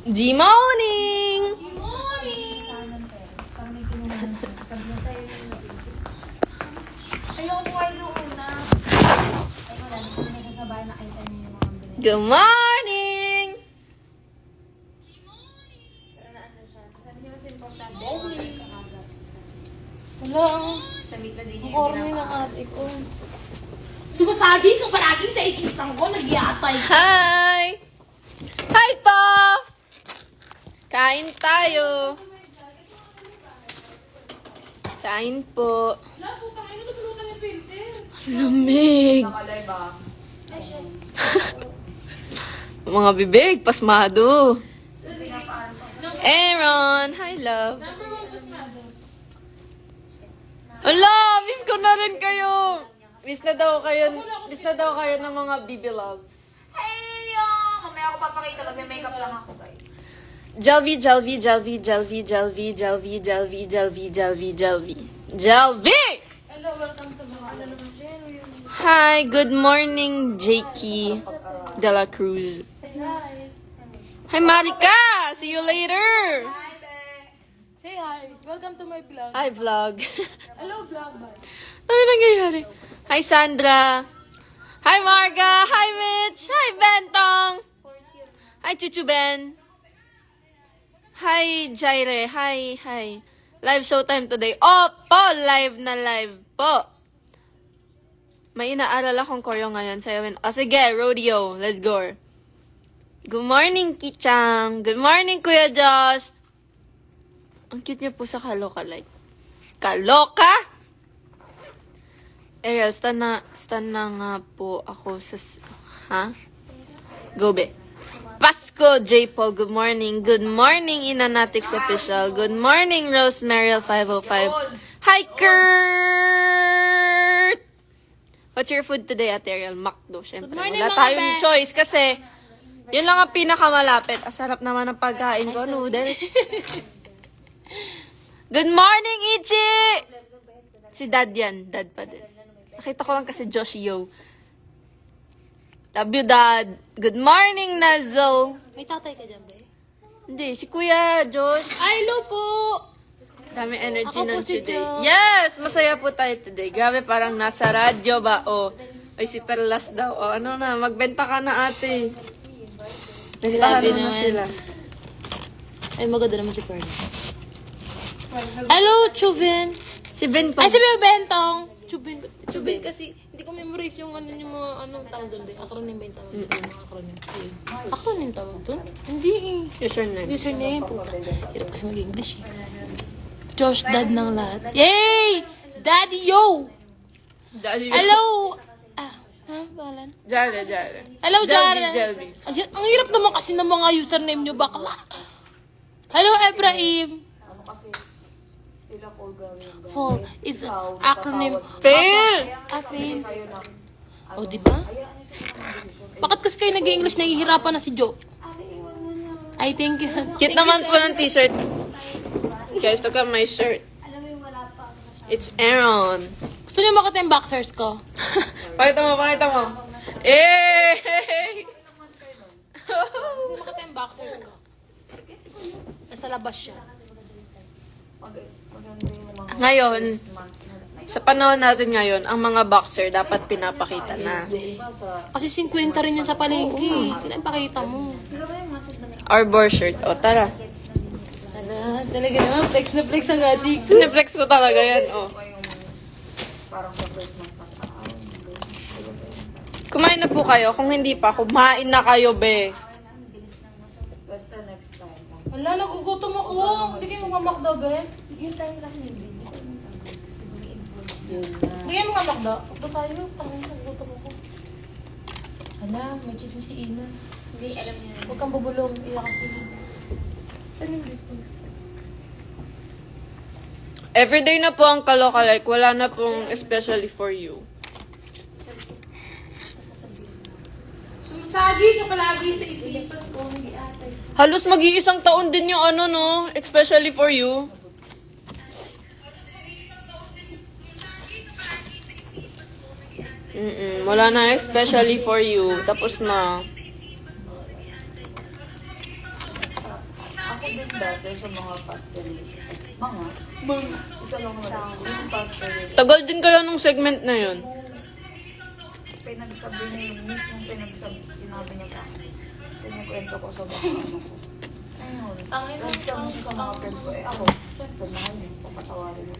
G-morning! Ayoko po ay doon na. Ay wala, hindi ko sabay na kita niyo yung mga bilhin. Good morning! Pero na ano siya, sabi niyo mas importante. Wala ang Sabit na din niya corny ng ate ko. Sumasagi ka palagi sa isipan ko, nagyatay. Hi! Hi, Toff! Kain tayo. Kain po. Lamig. Nakalay ba? Mga bibig, pasmado. Aaron, hi love. Ala, miss ko na rin kayo. Miss na daw kayo ng mga bibi loves. Hey, mamaya ako papakita, mag-makeup lang ako guys. Jelvy, Jelvy, Jelvy, Jelvy, Jelvy, Jelvy, Jelvy, Jelvy, Jelvy, Jelvy. Jelvy! Hello, welcome to mga ano naman siya. Hi, good morning, Jakey De La Cruz. Hi, Marika! See you later! Hi, be. Say hi. Welcome to my vlog. Hi, vlog. Hello, vlog ba? Dami nangyayari. Hi, Sandra. Hi, Marga. Hi, Mitch. Hi, Bentong. Hi, Chuchu Ben. Hi, Jaire. Hi. Live showtime today. Opo, live na live po. May inaaral akong choreo ngayon. Sayawin. O sige, rodeo. Let's go. Good morning, Kichang. Good morning, Kuya Josh. Ang cute niya po sa kaloka-like. Kaloka? Ariel, stan na nga po ako sa... Ha? Gobe. Pasko, J. Paul, good morning. Good morning, Inanatics Official. Good morning, Rosemary 505. Hi, Kurt! What's your food today, Ate Ariel? Macdo, syempre. Good morning, Wala mga tayong be. choice kasi yun lang ang pinakamalapit. Asarap naman ang pagkain ko, noodles. Good morning, Ichi! Si Dad yan. Dad pa din. Nakita ko lang kasi Josh Yo. Love you, Dad. Good morning, Nazzle. May tatay ka dyan, ba? Hindi, si Kuya Josh. Ay, hello po! Dami energy Ako po ng si today. Jo. Yes! Masaya po tayo today. Grabe, parang nasa radyo ba? O, ay si Perlas daw. O, ano na, magbenta ka na, ate. Bentahan Grabe mo na naman. sila. Ay, maganda naman si Perla. Hello, Chuvin! Si Bentong. Ay, sabi mo, Bentong! Chubin kasi, hindi ko memorize yung ano yung mga anong tawag doon. Acronym ba yung tawag doon? Mga acronym. Ayun. Acronym tawag doon? Hindi eh. Username. Username po. Hirap kasi mag-English eh. Josh, dad ng lahat. Yay! Daddy, yo! Jolly. Hello! Ha? Balan? Jare. Hello, Jara! Jelby. Ang hirap naman kasi ng mga username nyo, bakla. Hello, Ebrahim! Fall is an acronym. Fail! Fail. O, diba? Bakit kasi kayo nag-English nahihirapan na si Joe? I think... Cute naman po ng t-shirt. Guys, look at my shirt. It's Aaron. Gusto niyo makita yung boxers ko? Pakita mo. Eh! Gusto niyo makita yung boxers ko? Nasa labas siya. Ngayon, sa panahon natin ngayon, ang mga boxer dapat pinapakita na. Kasi 50 rin yun sa palengke. Kailan pakita mo? Arbor shirt. O, tara. Talaga naman, flex na flex ang gaji ko. Pineflex ko talaga yan, o. Kumain na po kayo. Kung hindi pa, kumain na kayo, be. Wala, nagugutom ako. Hindi kayo mamakdo, be. Yung time kasi yung video. Hindi kayo mamakdo. Ito tayo, tangin, nagugutom ako. Hala, may chismis si Ina. Hindi, alam niyo na. Huwag kang bubulong, iyak kasi. Saan yung brief mo? Everyday na po ang kaloka-like. Wala na pong especially for you. Sumasagi ka palagi sa isipan ko. Halos mag-iisang taon din yung ano, no? Especially for you. Wala na especially for you. Tapos na. favorite dati sa mga pastel. Isa lang naman. Yung pastel. Tagal din kayo nung segment na yun. Pinagsabi niya yung mismong sinabi niya sa akin. Sinukwento ko sa baka ano ko. Ayun. Nagsabi siya sa mga friends ko. Ako, syempre, nakalis. Papatawarin mo.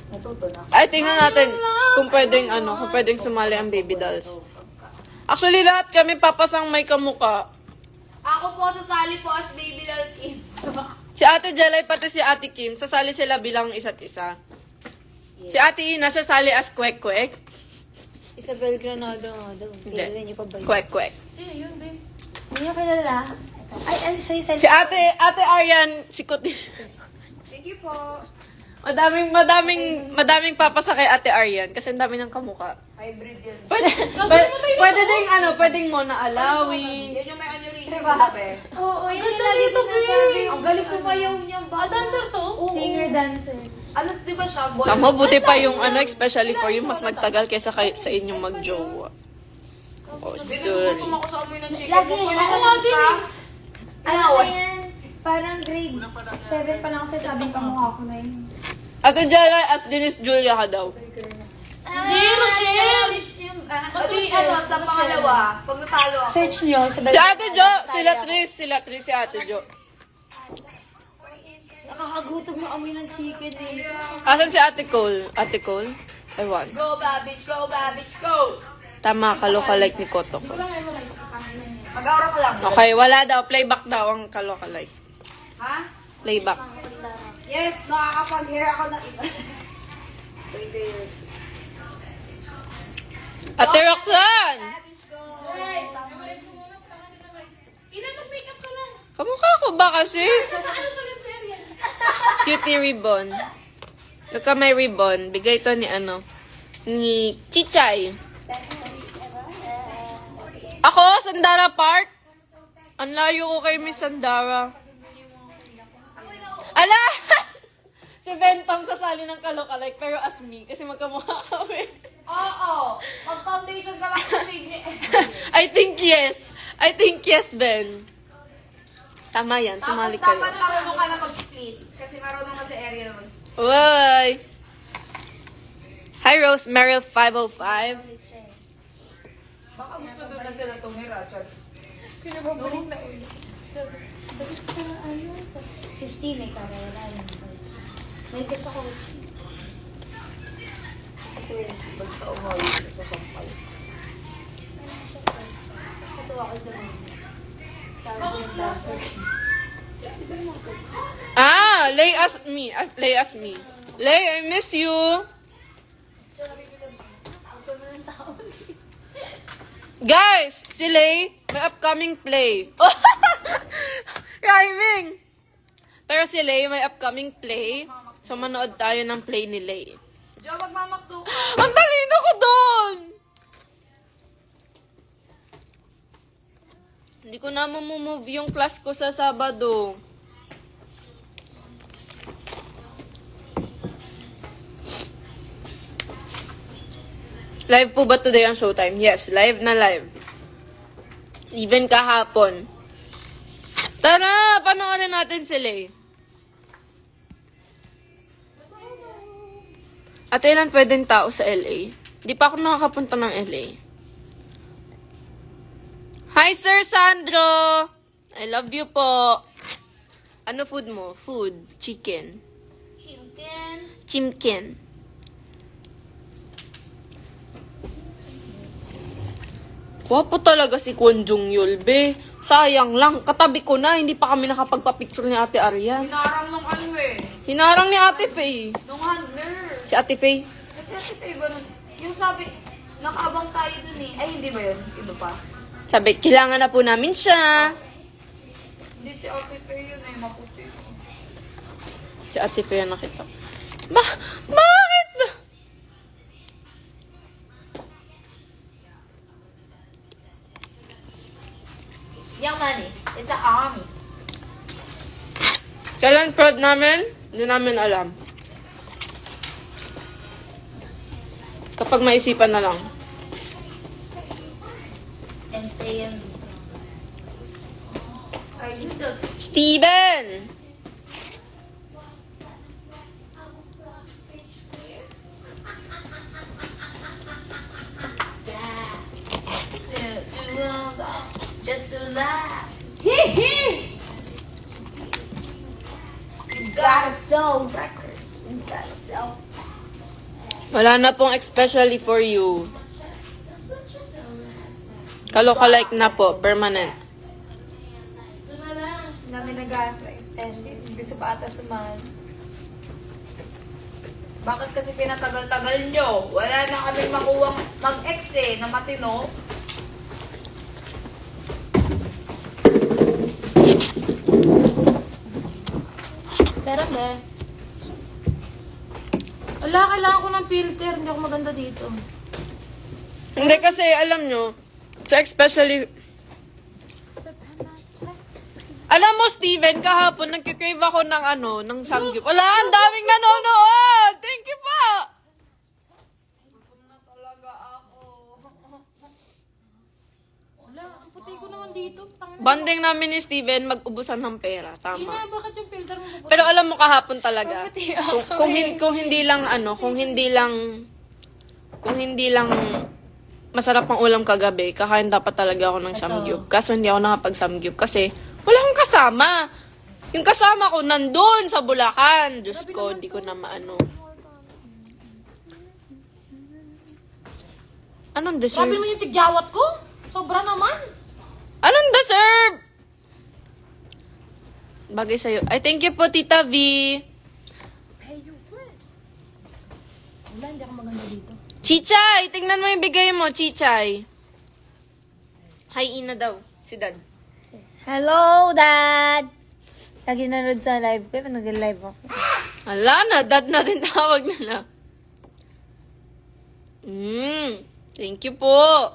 Natuto na. Ay, tingnan natin kung pwedeng sumali ang baby dolls. Actually, lahat kami papasang may kamuka. Ako po, sasali po as baby doll Kim. Si Ate Jelay pati si Ate Kim, sasali sila bilang isa't isa. Si Ate Ina sasali as kwek-kwek. Isabel Granado nga daw. Kilala niyo pa ba yun? Kwek-kwek. Hindi niyo kilala? Ay, sa'yo. Si Ate Arian, si Kuti. Thank you po. Madaming papasa kay Ate Arian kasi ang dami ng kamuka. Hybrid yan. Pwedeng Mona Alawi. Yan yung may aneurysm na be. Oo, yun yung lagi sinasabi. Ang galing sumayaw niya ba? Dancer to? Singer-dancer. Ano, di ba siya? Boy? Tama, buti pa yung especially for you, mas nagtagal kaysa sa inyong mag-jowa. Oh, sorry. Gutom ako sa amoy ng chicken. Lagi, Kung ano ano ka? Ano na yan? Parang grade 7 pa lang ako sabing kamukha ko na yun. Ate Jella, as Dennis Julia ka daw. Hindi, Rochelle! Adi, sa pangalawa, pag natalo ako. Search nyo. Si Ate Jo, sila Tris, si Ate Jo. Nakakagutom yung amoy ng chicken eh. Asan si Ate Cole? Ate Cole? Ewan. Go, Babbage, go, Babbage, go! Tama, kaloka-like ni Koto ko. Mag-aura ka lang. Okay, wala daw. Playback daw ang kaloka-like. Ha? Playback. Yes, nakakapag-hair ako ng iba. Ate Roxanne! Ina, mag-makeup ka lang. Kamukha ko ba kasi? Ano sa ganda yan? Cute ni ribbon. Look ka may ribbon. Bigay to ni Chichay. Ako, Sandara Park. Ang layo ko kay Miss Sandara. Ala! Si Bentong sasali ng kalokalike pero as me kasi magkamukha kami. Oo. Mag-foundation ka lang sa shade niya. I think yes, Ben. Tama yan, sumali Tapos kayo. dapat marunong ka na mag-split. Kasi marunong na si Ariel mag-split. Bye! Hi, Rose Meryl 505. Baka gusto doon na sila tumira, Chad. 15 may wala yun. May gusto ko. Basta umawi sa sampal. Ito ako sa mga. Tawag yung doctor. Lay as me. Lay, I miss you. Guys, si Lay, may upcoming play. Rhyming. Pero si Lay, may upcoming play. So, manood tayo ng play ni Lay. Jo, magmamakto ka. Ang talino ko doon! Hindi ko na mamumove yung class ko sa Sabado. Live po ba today ang Showtime? Yes, live na live. Even kahapon. Tara, panoorin natin si Lay. At ilan pwedeng tao sa LA? Di pa ako nakakapunta ng LA. Hi, Sir Sandro! I love you po. Ano food mo? Food. Chicken. Chimken. Wapo talaga si Kwon Jung Yul, be. Sayang lang, katabi ko na, hindi pa kami nakapagpa-picture ni Ate Arian. Hinarang nung ano eh. Hinarang ni Ate Faye. Nung handler. Si Ate Faye. Kasi si Faye ba nun? Yung sabi, nakaabang tayo dun eh. Ay, hindi ba yun? Iba pa. Sabi, kailangan na po namin siya. Hindi si Ate Faye yun eh. Maputi. Si Ate Faye ang nakita. Bakit ba? Young money. It's an army. Kailan proud namin? Hindi namin alam. Kapag maisipan na lang. And stay in. Ay, Are you the... Steven! Just to laugh. You gotta sell records. You gotta sell. Wala na pong especially for you. Kaloka-like na po, permanent. Namin nag-aantay, especially. Gusto pa ata sumahan. Bakit kasi pinatagal-tagal nyo? Wala na kami makuwang mag-ex eh, na matino. Pero be. Wala, kailangan ko ng filter. Hindi ako maganda dito. Hindi kasi, alam nyo, so especially... Alam mo, Steven, kahapon, nagkikrave ako ng ng samgyup. Wala, ang daming nanonood! Thank you po! Wala, ang puti ko naman dito. Tangina. Banding namin ni Steven, mag-ubusan ng pera. Ina, Tama. bakit yung filter mo puputi? Pero alam mo kahapon talaga, kung hindi lang masarap ang ulam kagabi, kakain dapat talaga ako ng samgyup. Kaso hindi ako nakapag-samgyup kasi wala akong kasama. Yung kasama ko nandun sa Bulacan. Diyos ko, hindi ko na maano. Anong Sabi deserve? naman yung tigyawat ko. Sobra naman. Anong deserve? Bagay sa'yo. Ay, thank you po, Tita V. Wala, hindi ako maganda dito. Chichay! Tingnan mo yung bigay mo, Chichay. Hi, Ina daw. Si Dad. Hello, Dad! Lagi nanood sa live ko, nag-live ako. Ala na, Dad na din tawag nila. Thank you po.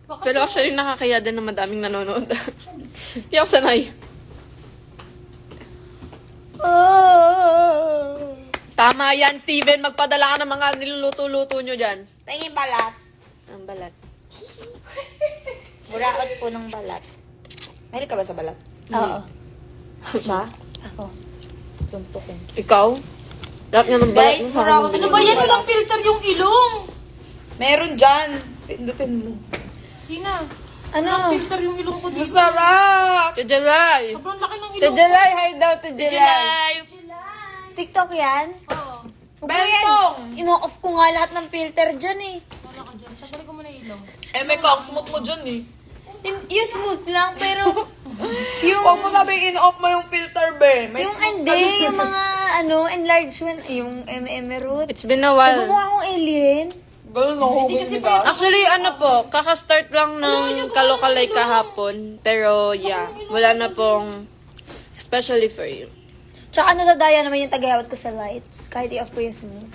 Bakit Pero actually, nakakaya din na madaming nanonood. Hindi ako sanay. Tama yan, Steven. Magpadala ka ng mga niluluto-luto nyo dyan. Tingin balat. Ang balat. Buraot po ng balat. Mahilig ka ba sa balat? Oo. Siya? Ako. Suntukin. Ikaw? Lahat nga ng balat Guys, mo sa mura ako akin. Ano ba yan? Walang filter yung ilong. Meron dyan. Pindutin mo. Tina, Ano? walang filter yung ilong ko dito. Sarap! Tijelay! Sobrang laki ng ilong ko. Tijelay! Hi daw, Tijelay! TikTok yan? Oo. Bentong! Ino-off ko nga lahat ng filter dyan eh. Wala ka dyan. Tagalin ko muna yung ilong. may kang smooth mo dyan eh. Yung smooth lang, pero yung... Huwag mo sabihin, in-off mo yung filter, be. May Yung hindi, yung mga enlargement, yung root. It's been a while. Mukha akong alien. ganun ako. Actually, kakastart lang ng Kalokalay kahapon. Pero, yeah. Wala na pong especially for you. Tsaka nadadaya naman yung tagahawat ko sa lights. Kahit i-off ko yung smooth.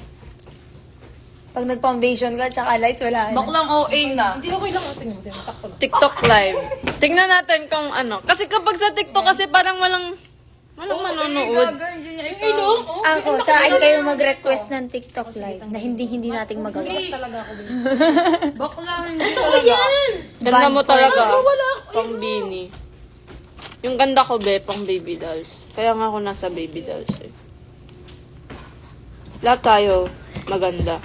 Pag nag-foundation ka, tsaka lights, wala na. Baklang OA na. Hindi okay lang. Tingnan mo. Sakto lang. TikTok live. Tingnan natin kung Kasi kapag sa TikTok kasi parang walang manonood. Yung ilong? Oh, Ako, sa akin kayo mag-request ng TikTok live na hindi natin magawa. talaga ako. Baklang hindi talaga. Ganda mo talaga. Wala. Pang Bini. Yung ganda ko, be, pang baby dolls. Kaya nga ako nasa baby dolls eh. Lahat tayo maganda.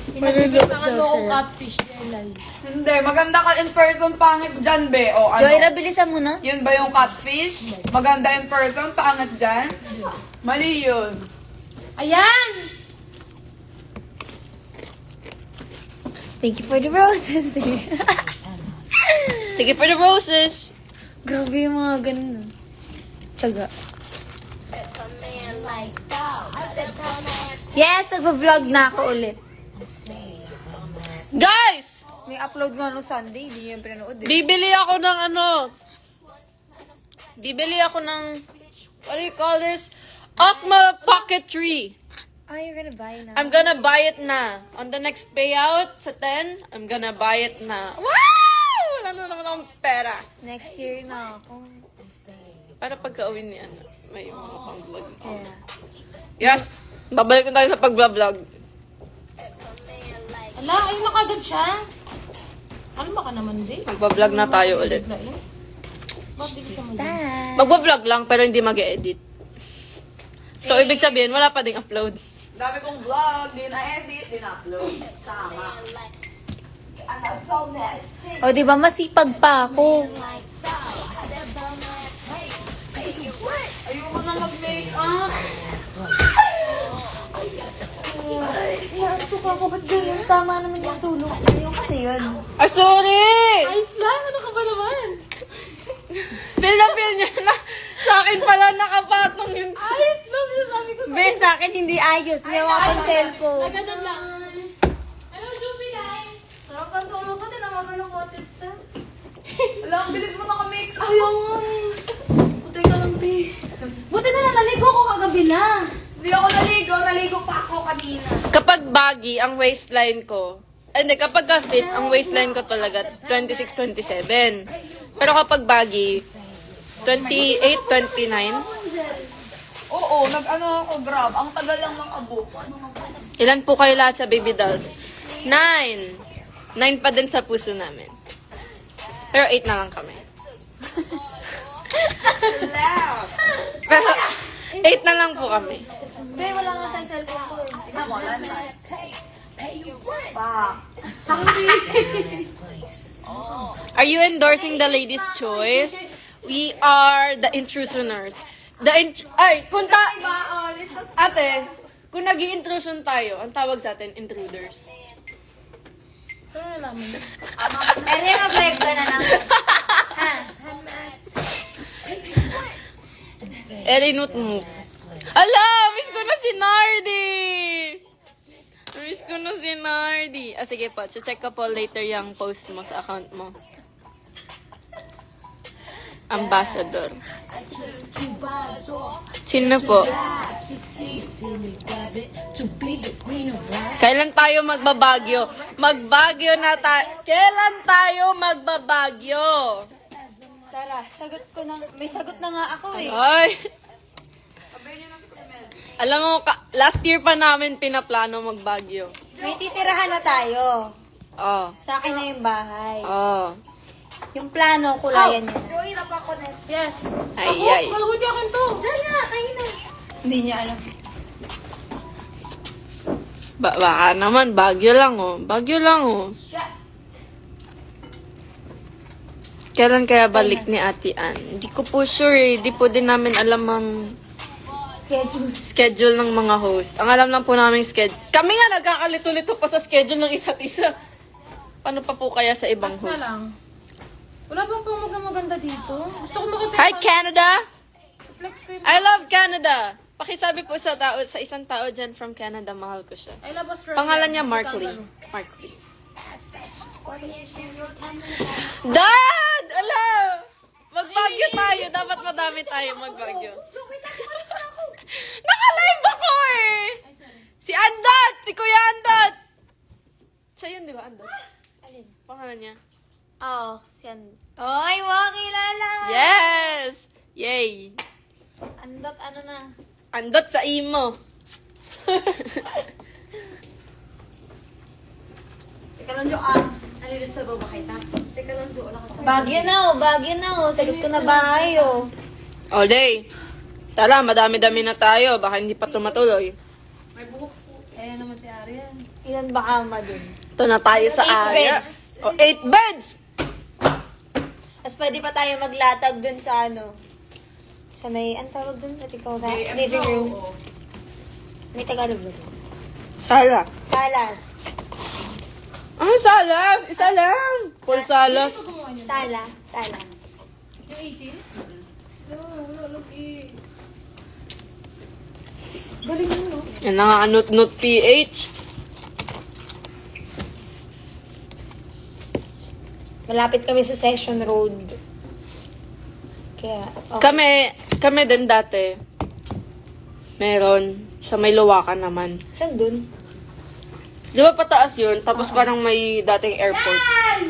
Pinagpipitangan mo akong catfish. Yelay. Hindi, maganda ka in person, pangit dyan, be. O ano? Joyra, bilisan mo na. Yun ba yung catfish? Maganda in person, pangit dyan? Mali yun. Ayan! Thank you for the roses. Sige for the roses. Grabe yung mga ganun. Tsaga. Yes, nagpa-vlog na ako ulit. Guys! May upload nga no Sunday, hindi niyo yung pinanood eh. Bibili ako ng what do you call this? Osmo Pocket 3. Ah, you're gonna buy na. I'm gonna buy it na. On the next payout sa 10, I'm gonna buy it na. Wow! Wala na naman akong pera. Next year na ako. Para pagka-uwi ni may mga pang-vlog. Yeah. Yes! Babalik na tayo sa pag-vlog. Ala, ayun na kagad siya. Ano ba ka naman, babe? Mag-vlog na tayo ulit. Biglain. Bakit di ko siya mag- Magwa-vlog lang pero hindi mag-edit. So, ibig sabihin, wala pa ding upload. Dami kong vlog, di na-edit, di na-upload. Sama. O, di ba masipag pa ako? Ayoko na mag-makeup. Inaantok ako, ba't ganyan? Tama naman yung tulog. Yung kasi yun. Ah, sorry! Ayos lang, ano ka ba naman? Feel na feel niya na sa akin pala nakapatong yung... Ayos lang, sinasabi ko Ben, sa akin hindi ayos. Niyawa akong cellphone. ganun lang. Hello, Jubilay! Sarap ang tulog ko, tinawagan ng contest. Alam, ang bilis mo naka-makeup. Ayaw nga. Putay ka lang, be. Buti na lang, naligo ko kagabi na. Hindi ako naligo, naligo pa ako kanina. Kapag baggy ang waistline ko, hindi, kapag fit, ang waistline ko talaga 26-27. Pero kapag baggy, 28-29. Oo, nag-ano ako, grab. Ang tagal lang makabook. Ilan po kayo lahat sa baby dolls? 9. 9 pa din sa puso namin. Pero 8 na lang kami. Pero 8 na lang po kami. Ben, wala nga tayong cellphone ko. Tingnan mo, lang na. Pa. Are you endorsing the ladies' choice? We are the intrusioners. Baon, ito. Ate, kung nag-i-intrusion tayo, ang tawag sa atin, intruders. Saan nalaman? Ere, mag-live ka na lang. Ha? Erinut mo. Ala, miss ko na si Nardi! Miss ko na si Nardi. Ah, sige po, check ko po later yung post mo sa account mo. Ambassador. Sino po? Kailan tayo magbabagyo? Magbagyo na tayo. Kailan tayo magbabagyo? Tara, sagot ko na. May sagot na nga ako eh. Ay! Alam mo, last year pa namin pinaplano magbagyo. May titirahan na tayo. Oh. Sa akin na yung bahay. Oh. Yung plano, kulayan niya. Joey, napakonect. Yes. Ay, ay. Bago di ako to. Diyan na, kayo na. Hindi niya alam. Baka naman, bagyo lang oh. Bagyo lang oh. Kailan kaya balik ni Ate Ann? Hindi ko po sure eh. Hindi po din namin alam ang schedule ng mga host. Ang alam lang po namin schedule. Kami nga nagkakalito-lito pa sa schedule ng isa't isa. Paano pa po kaya sa ibang Na host? lang. Wala bang pang maganda dito? Gusto ko makita. Hi Canada! Flex ko yung... I love Canada! Pakisabi po sa isang tao dyan from Canada, mahal ko siya. I love Australia. Pangalan niya Mark Lee. Mark Lee. Dad! Ala! Magbagyo tayo. Dapat madami tayo magbagyo. Naka-live ako eh! Si Andot! Si Kuya Andot! Siya yun, di ba, Andot? Alin? Pangalan niya? Oo, siyan. Oy, wow, kilala! Yes! Yay! Andot, ano na? Andot sa imo. Teka lang, Jo. Nalilis sa baba kita. Teka lang, Jo. Wala ka sa... Bagyo na oh, bagyo na oh. Sagot ko na bahay oh. All day. Tara, madami-dami na tayo. Baka hindi pa tumatuloy. Ayan naman si Arian. Ilan ba kama dun? Ito na tayo sa 8 area. beds. Oh, 8 beds! Tapos pwede pa tayo maglatag dun sa ano. Sa may, ang tawag dun? At ikaw na, living room. May Tagalog ba dun? Sala. Salas. Ay, salas! Isa lang! Full salas. Sala. Sala. Yung 18? Yan na nga, Nut PH. Malapit kami sa Session Road. Kaya, okay. Kami din dati. Meron. Sa may luwakan naman. Saan dun? Di ba pataas yun? Tapos parang may dating airport.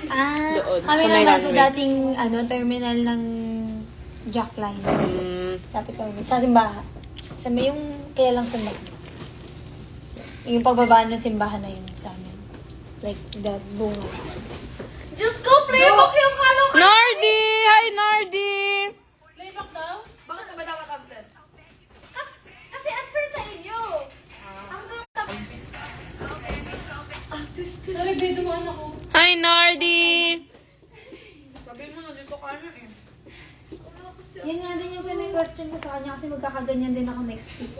Ah, Doon, kami sa may naman sa runway. dating terminal ng Jackline. Lapit kami. Sa simbahan. Sa may yung kilalang simbahan. Yung pagbaba ng simbahan na yun sa amin. Like, the bunga. Diyos ko, playbook yung kalo. Nardi! Hi, Nardi! Hi, Nardi! Yun nga din yung pinag-question ko sa kanya kasi magkakaganyan din ako next week.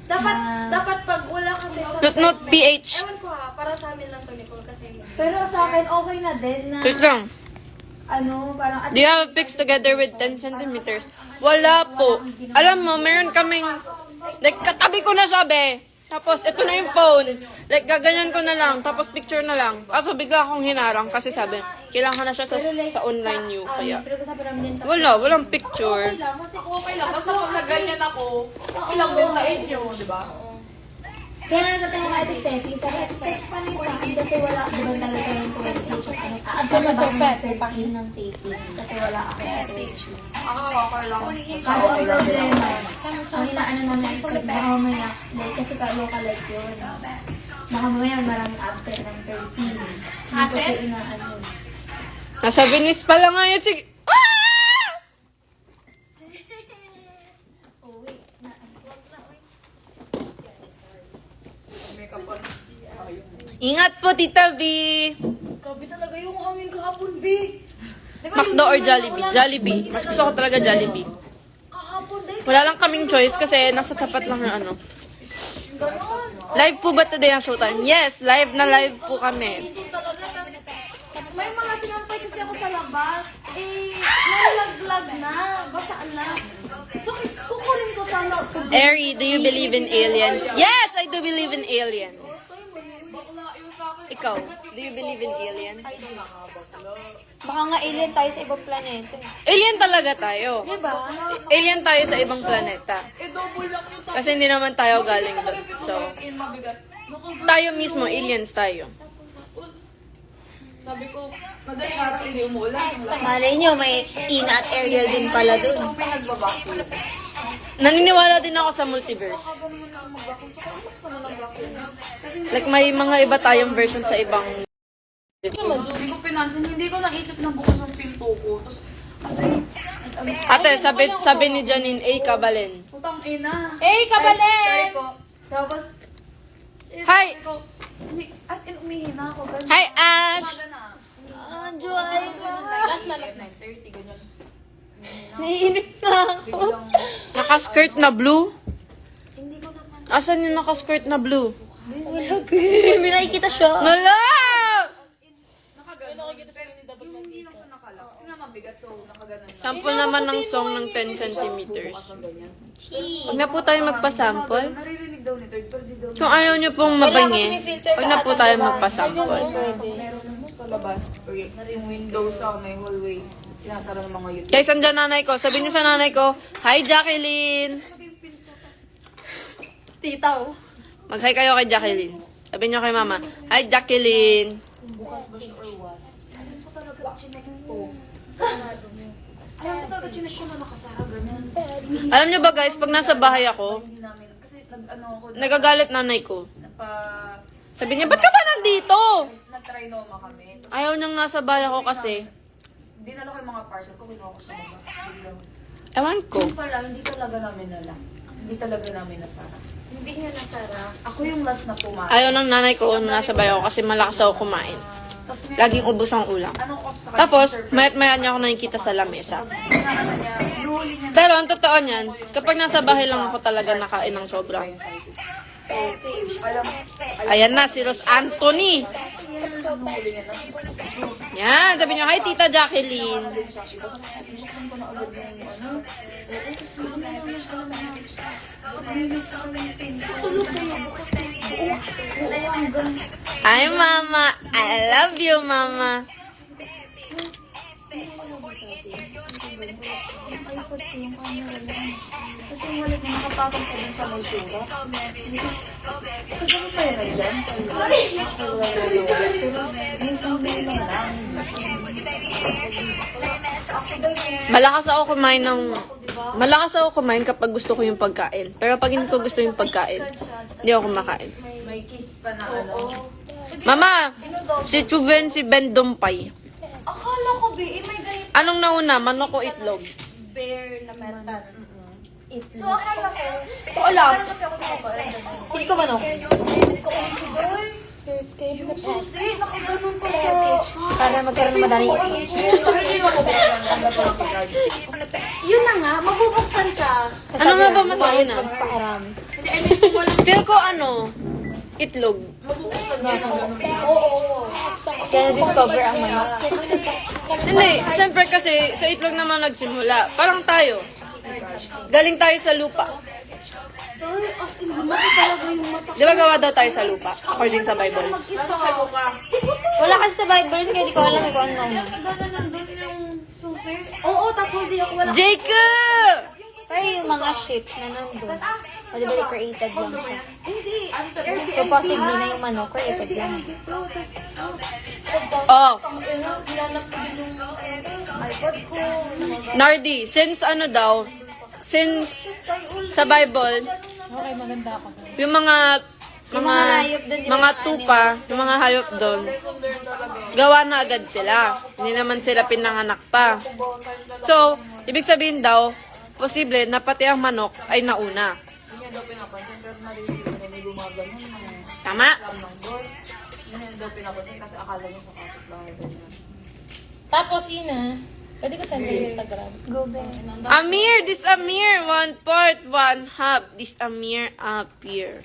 Dapat pag wala kasi sa... Not PH. Ewan ko ha, para sa amin lang to, Nicole, kasi... Pero sa akin, okay na din na, Wait lang. parang... Do you have pics together with 10 centimeters? Wala po. Alam mo, meron kaming... Like, katabi ko na siya, be. Tapos, ito na yung phone. Like, gaganyan ko na lang. Tapos, picture na lang. Kaso, bigla akong hinarang kasi sabi, kailangan na siya sa online you. Kaya, Pinag-usapan namin yung walang picture. Okay lang, basta pag naganyan ako, okay lang din sa inyo, di ba? Kaya nagtatang mga ito setting. Sabi, expect pa rin sa akin kasi wala, di ba talaga yung 20 Ang pinabahan ng pahin ng taping kasi wala ako sa issue. Okay lang. Kaso ang problema, ang inaano namin is like, baka mamaya, like, kasi ka-localize yun. Baka mamaya maraming absent ng 13. Absent? Nasa Venice pa lang ngayon. Sige. Ah! Ingat po, Tita V. Grabe talaga yung hangin kahapon, B. Diba, Macdo or Jollibee? Jollibee. Mas gusto ko talaga Jollibee. kahapon din. Wala lang kaming choice kasi nasa tapat lang yung ano. Ganon. Live po ba today ang showtime? Yes, live na live po kami. May mga sinampay kasi ako sa labas. Nalaglag na. Basaan na. So, kukunin ko sana. Eri, do you believe in aliens? Yes, I do believe in aliens. Ikaw, do you believe in aliens? Baka nga alien tayo sa ibang planeta. Alien talaga tayo. Diba? Alien tayo sa ibang planeta. Kasi hindi naman tayo galing doon. So, tayo mismo, aliens tayo. Sabi ko, madali parang hindi umulan. Malay nyo, may Tina at Ariel din pala dun. May nagbabako. Naniniwala din ako sa multiverse. Like, may mga iba tayong version sa ibang... Hindi ko pinansin, hindi ko naisip na bukas ang pinto ko. Tapos, Ate, sabi ni Janine, Kabalen. putang ina. Kabalen! Sabi ko, tapos, Hi! sabi ko, as in, umihina ako. Ganun. Hi, Ash! Umaga na. Joy. Last na, 9:30, ganyan. Naiinip na ako. Biglang, Naka-skirt na blue? hindi ko naman. Asan yung naka-skirt na blue? May nakikita siya. Nala! Nakaganon. Pero yung hindi lang siya nakalak. Kasi nga mabigat, so nakaganon lang. Sample naman ng song ng 10 centimeters. Ganyan. Huwag na po tayo magpa-sample. Naririnig daw ni Third, pero di daw. Kung ayaw nyo pong mabangi, huwag na po tayo magpa-sample. Meron naman sa labas. Yung window sa may hallway. Sinasara ng mga youth. Guys, andyan nanay ko. Sabi niyo sa nanay ko, Hi, Jacqueline! Titaw. Mag-hi kayo kay Jacqueline. Sabi niyo kay mama, Hi, Jacqueline! Bukas ba siya or what? Alam ko talaga, chinek ko. Sarado mo. Alam ko talaga, chinek ko na nakasara, ganyan. Alam niyo ba guys, pag nasa bahay ako, Hindi namin, kasi nag-ano ako, nagagalit nanay ko. nagpa... Sabi niya, ba't ka ba nandito? Nag-trinoma kami. Tapos, Ayaw niyang nasa bahay ako kasi, dinala ko yung mga parcel ko, kinuha ko sa baba. Biglang, ewan ko. Yung pala, hindi talaga namin nala. Hindi talaga namin nasara. Hindi niya nasara. Ako yung last na pumain. Ayaw ng nanay ko na nasa bahay ako kasi malakas ako kumain. Tapos ngayon, Laging ubos ang ulam. ano ko sa kanya, Tapos, surprise. mayat-maya niya ako nakikita sa lamesa. Tapos, inaano niya, inuhuli niya. Pero ang totoo niyan, kapag nasa bahay lang ako talaga nakain ng sobra. Alam, Ayan na, si Ros Anthony. inuhuli niya na. Yan, sabi niyo, Hi, Tita Jacqueline. Buksan ko na agad yung ano. Hi, Mama. I love you, Mama. Kasi yung wallet niya nakapatong pa din sa may sura. Kasi ano pa yun ay dyan? Malakas ako kumain kapag gusto ko yung pagkain. Pero pag hindi ko gusto yung pagkain, hindi ako kumakain. May kiss pa na ano. Mama, si Chuven, si Ben Dumpay. Akala ko, B, may ganyan Anong nauna, manok o itlog? bear na metal. Itlog. So, akala ko, Ito lang. kasi ako kumakain. Hindi ko manok. Hindi ko kumakain. Susi, nakaganon pa siya. Para magkaroon ng madaling Yun na nga, mabubuksan siya. Ano nga ba mas mauna? Magpakarami. Feel ko itlog. Kaya na-discover ang manok. Hindi, syempre kasi sa itlog naman nagsimula. Parang tayo. Galing tayo sa lupa. Di ba gawa daw tayo sa lupa? According sa Bible. Wala kasi sa Bible, kaya di ko alam kung ano. Oo, tapos hindi ako wala. Jacob! Pero yung mga ship na nandun, o di ba di created lang siya? Hindi, ano sa So possibly na yung manok created lang. Oh, ilalap ko din yung iPod ko. Nardi, since sa Bible, Okay, maganda ako. yung mga hayop doon, mga tupa, yung mga hayop doon, gawa na agad sila. Hindi naman sila pinanganak pa. So, ibig sabihin daw, posible na pati ang manok ay nauna. Tama? Tapos, Ina, pwede ko send sa Instagram. Go back. Amir, this Amir, 1/4, 1/2. This Amir up here.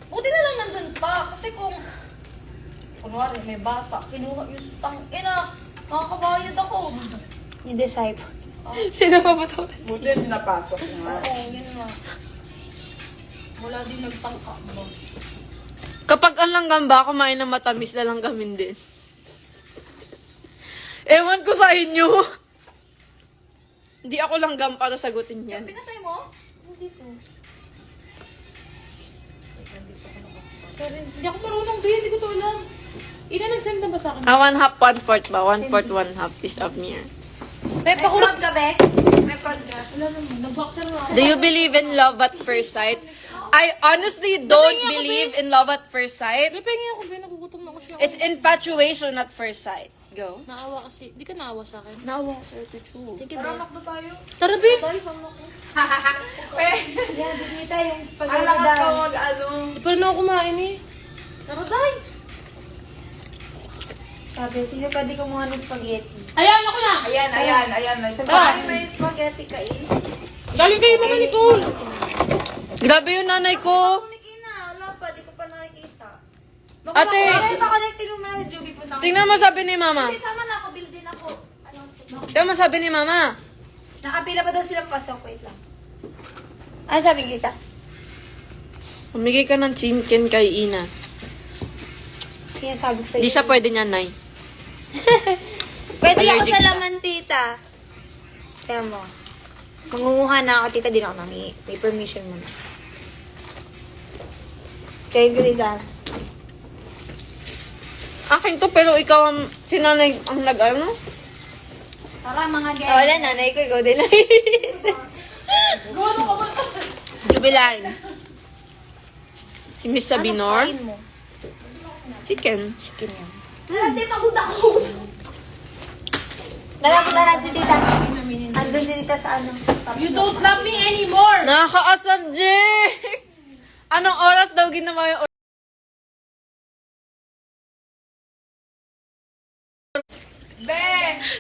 Buti na lang nandun pa. Kasi kung, kunwari, may bata, kinuha yung ina, nakakabayad ako. Yung disciple. Sino pa ba ito? Buti sinapasok nga. Oo, yun nga. Wala din nagtangka. Kapag ang langgam ba, kumain ng matamis na langgamin din. Ewan ko sa inyo. Hindi ako langgam para sagutin yan. Pinatay mo? Hindi to. Hindi ako marunong, Bea. Hindi ko to alam. Ina, nag-send na ba sa akin? 1/2, 1/4 ba? 1/4, 1/2 is Amir. May pakurot ka, Be? May prod ka? Wala naman. Nag-boxer na ako. Do you believe in love at first sight? I honestly don't believe in love at first sight. May pengi ako, Bea. Nagugutom na ako siya. It's infatuation at first sight. Go. Naawa kasi. Di ka naawa sa akin. Naawa ko sa'yo, Pichu. Thank you, Tara, Bea. makdo tayo. Tara, Bea. Yan, dito yung Ang spaghetti lakas ko daw. mag-ano. Di pa rin ako kumain eh. Tara, tayo. Sabi, sige pwede kumuha ng spaghetti. Ayan, ako na! Ayan. May spaghetti. May spaghetti ka eh. Galing kayo naman, Nicole. Grabe yung nanay ko. Kulikin na. Wala pa. Di ko pa nakikita. Ate, Pakonectin mo muna sa Joby. Punta ko. tingnan mo sabi ni mama. Hindi, sama na ako. Build din ako. Tingnan mo sabi ni mama. Nakapila pa daw silang pasok. Wait lang. Ano sabi kita? Humigay ka ng chicken kay Ina. Kaya sabi ko sa'yo. Hindi siya pwede niya, Nay. Pwede ako Allergic sa siya. laman, tita. Tignan mo. Mangunguha na ako, tita. Di na ako nami. May permission mo na. Kaya ko, tita. Akin to, pero ikaw ang sinanay ang nag-ano? Tara, mga gay. Wala, nanay ko. Ikaw din lang. Jubilain. Si Miss Sabinor. Kain mo. Chicken. Chicken yan. Hindi, pagod ako. Nalapunta na si tita. Andun si tita sa ano. You don't love me anymore! Nakakaasad, Jake! Anong oras daw ginawa yung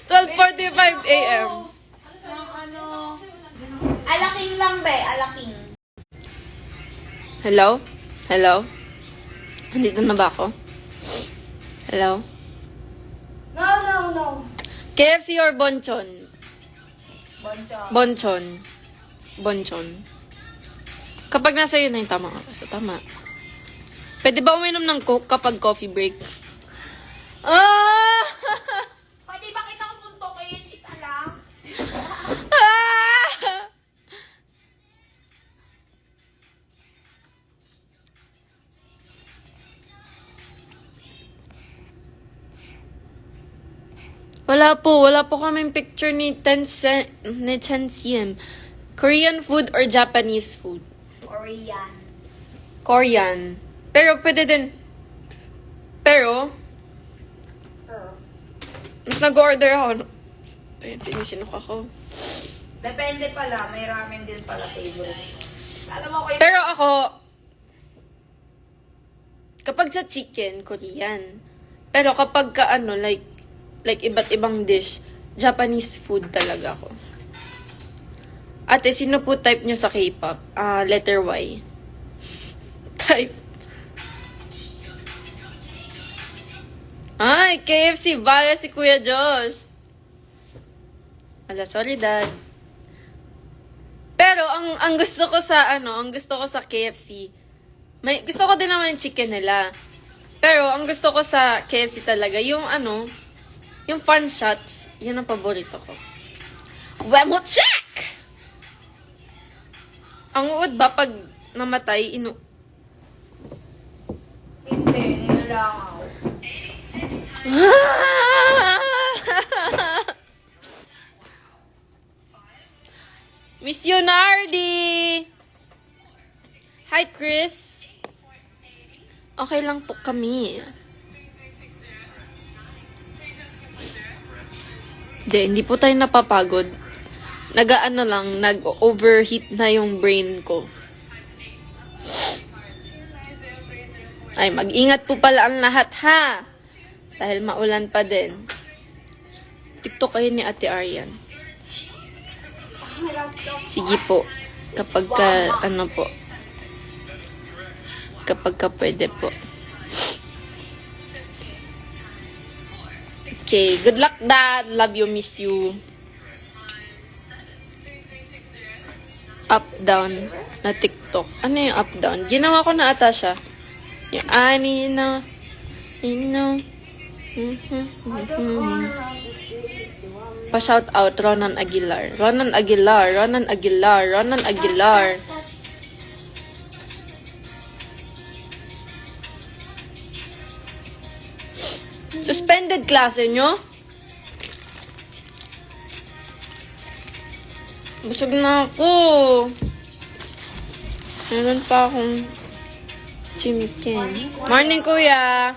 12:45 a.m. Yung ano, alaking lang, be. Alaking. Hello? Hello? Andito na ba ako? Hello? No. KFC or Bonchon? Boncho. Bonchon. Bonchon. Kapag nasa yun na yung tama ka. So, tama. Pwede ba uminom ng Coke kapag coffee break? Ah! Pwede ba kita ko suntokin? Isa lang. Ah! Wala po kaming picture ni Tensiem. Korean food or Japanese food? Korean. Korean. Pero pwede din. Pero, mas nag-order ako. Ayun, sinisinok ako. Depende pala. May ramen din pala favorite. Alam mo kayo. Pero ako, kapag sa chicken, Korean. Pero kapag ka ano, like iba't ibang dish, Japanese food talaga ako. Ate, sino po type nyo sa K-pop? Letter Y. Type. Ay, KFC, baya si Kuya Josh. Ala, sorry dad. Pero ang gusto ko sa KFC, gusto ko din naman yung chicken nila. Pero ang gusto ko sa KFC talaga, yung fun shots, yan ang paborito ko. Wemo check! Ang uod ba pag namatay, Hindi, nilalangaw. Miss Yonardi! Hi, Chris. Okay lang po kami. Hindi po tayo napapagod. Nag-overheat na yung brain ko. Ay, mag-ingat po pala ang lahat, ha? Dahil maulan pa din. TikTok kayo ni Ate Arian. Sige po. Kapag ka pwede po. Okay, good luck, Dad. Love you, miss you. Up, down na TikTok. Ano yung up, down? Ginawa ko na ata siya. Yung Pa-shout out, Ronan Aguilar. Ronan Aguilar. Suspended klase nyo? Busog na ako. Meron pa akong chicken. Morning, kuya.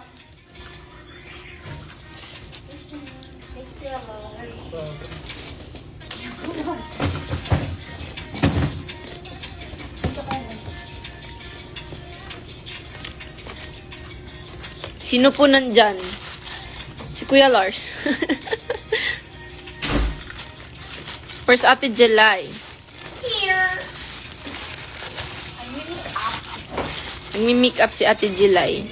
Sino po nandyan? Si Kuya Lars. First, Ate Jelay. Here. Nagmi-make up si Ate Jelay.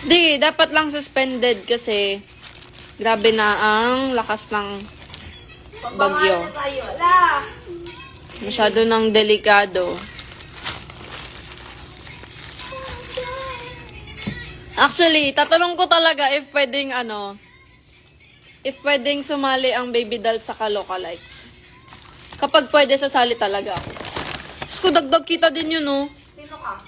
Di, dapat lang suspended kasi grabe na ang lakas ng bagyo. Na tayo. Ala. Masyado ng delikado. Actually, tatanong ko talaga if pwedeng sumali ang baby doll sa Kalokalike. Kapag pwede, sasali talaga ako. Gusto ko dagdag kita din yun, no? Sino ka?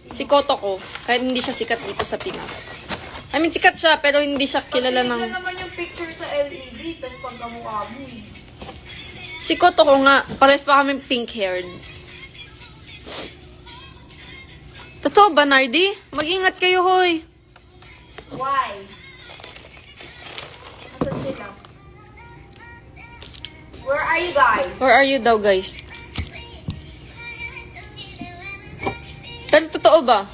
Si Koto ko. Kahit hindi siya sikat dito sa Pinas. I mean, sikat siya, pero hindi siya kilala ng... Pag naman yung picture sa LED, tapos pagkamukha mo eh. Si Koto ko nga, pares pa kami pink-haired. Totoo ba, Nardi? Mag-ingat kayo, hoy. Why? Asan sila? Where are you guys? Where are you daw, guys? Pero totoo ba?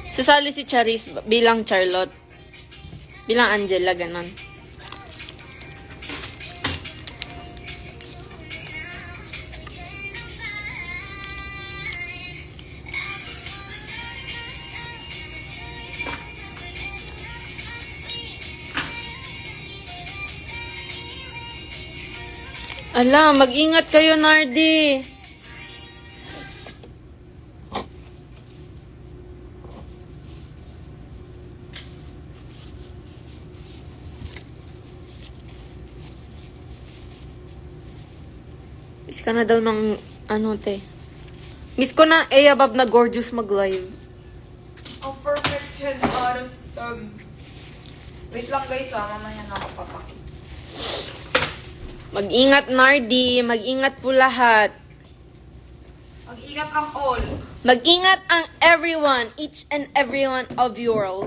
Sasali si Charis bilang Charlotte. Bilang Angela, ganon. Ala, mag-ingat kayo, Nardi. Miss ka na daw ng te. Miss ko na Abab na gorgeous mag-live. Ang perfect head out of tag. Wait lang guys mamaya nakapapakit. Mag-ingat, Nardi. Mag-ingat po lahat. Mag-ingat ang all. Mag-ingat ang everyone, each and every one of you all.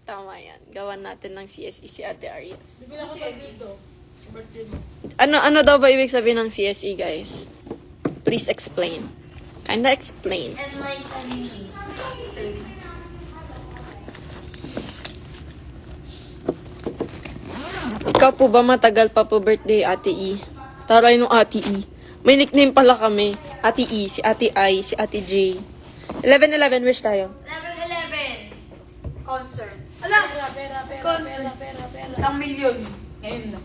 Tama yan. Gawan natin ng CSE si Ate Ariel. Bibila ko tayo dito. Birthday mo. Ano daw ba ibig sabihin ng CSE, guys? Please explain. Kinda explain. Ikaw po ba matagal pa po birthday, Ate E? Taray nung Ate E. May nickname pala kami. Ate E, si Ate I, si Ate J. 11-11, wish tayo. 11-11. Concert. Alam! Concert. Pera. 1 milyon. Ngayon na.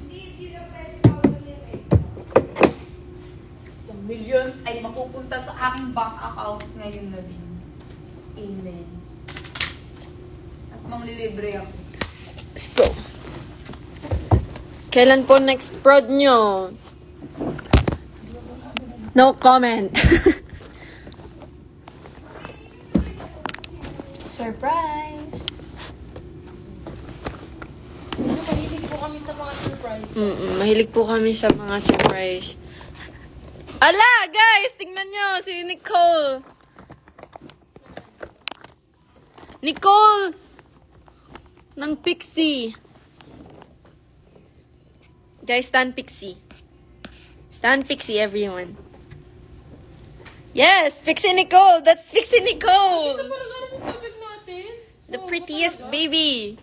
1 milyon ay mapupunta sa aking bank account ngayon na din. Amen. At manglilibre ako. Let's go. Kailan po next prod nyo? No comment. Surprise! Medyo mahilig po kami sa mga surprise. Mahilig po kami sa mga surprise. Ala, guys! Tingnan nyo, si Nicole. Nicole! Ng Pixie. Guys, Stan Pixie. Stan Pixie, everyone. Yes, Pixie Nicole! That's Pixie Nicole! Parang ano yung topic natin? The prettiest baby.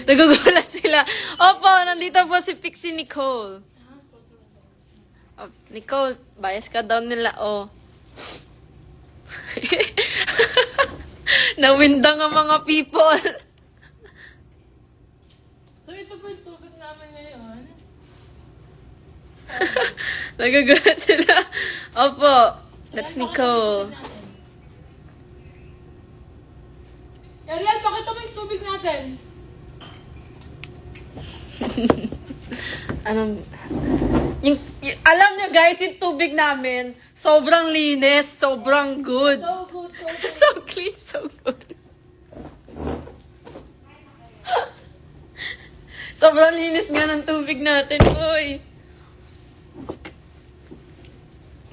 Nagugulat sila. Opo, nandito po si Pixie Nicole. Oh, Nicole, bias ka daw nila, oh. Nawindang ang mga people. So ito po yung tubig namin ngayon. Nagugulat sila. Opo, that's Nicole. Ariel, pakita mo yung tubig natin. Alam nyo guys, yung tubig namin, sobrang linis, sobrang good. So good, so good. So clean, so good. Sobrang linis nga ng tubig natin, boy.